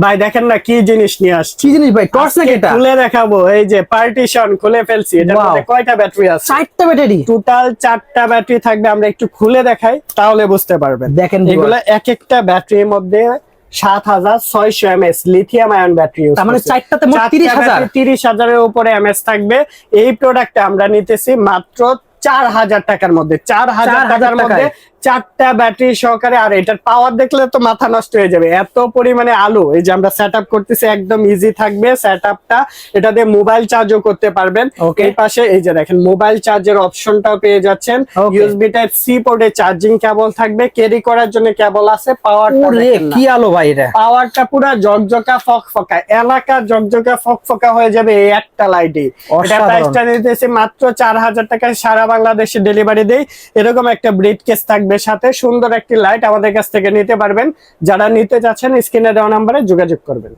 ভাই দেখেন না কি জিনিস নিয়ে আসছি। কি জিনিস ভাই? টর্চ নাকি এটা? খুলে দেখাবো। এই যে পার্টিশন খুলে ফেলছি। এটার Wow. মধ্যে কয়টা ব্যাটারি আছে? 4টা ব্যাটারি। টোটাল 4টা ব্যাটারি থাকবে। আমরা একটু খুলে দেখাই তাহলে বুঝতে পারবেন। দেখেন এগুলো এক একটা ব্যাটারির মধ্যে 7600 mAh lithium ion battery use. তার মানে 4টাতে মোট 30,000। 30,000 এর উপরে এমএস থাকবে। এই প্রোডাক্টটা আমরা নিতেছি মাত্র 4000 টাকার মধ্যে। 4000 টাকার মধ্যে 4টা ব্যাটারি সহকারে। আর এটার পাওয়ার দেখলে তো মাথা নষ্ট হয়ে যাবে, এত পরিমাণে আলো। এই যে আমরা সেটআপ করতেছি, একদম ইজি থাকবে সেটআপটা। এটা দিয়ে মোবাইল চার্জও করতে পারবেন। এই পাশে এই যে দেখেন মোবাইল চার্জের অপশনটাও পেয়ে যাচ্ছেন। ইউএসবি টাইপ সি পোর্টে চার্জিং কেবল থাকবে, ক্যারি করার জন্য কেবল আছে। পাওয়ারটা দেখেন না, কি আলো ভাই এটা। পাওয়ারটা পুরো জকজকা ফকফকা, এলাকা জকজকা ফকফকা হয়ে যাবে এই একটা লাইটে। এটা প্রাইসটা নিতেছি মাত্র 4000 টাকায়, সারা বাংলাদেশে ডেলিভারি দেই। এরকম একটা ব্রিফকেস থাকবে সাথে, সুন্দর একটি লাইট আমাদের কাছ থেকে নিতে পারবেন। যারা নিতে চাচ্ছেন স্ক্রিনে দেওয়া নম্বরে যোগাযোগ করবেন।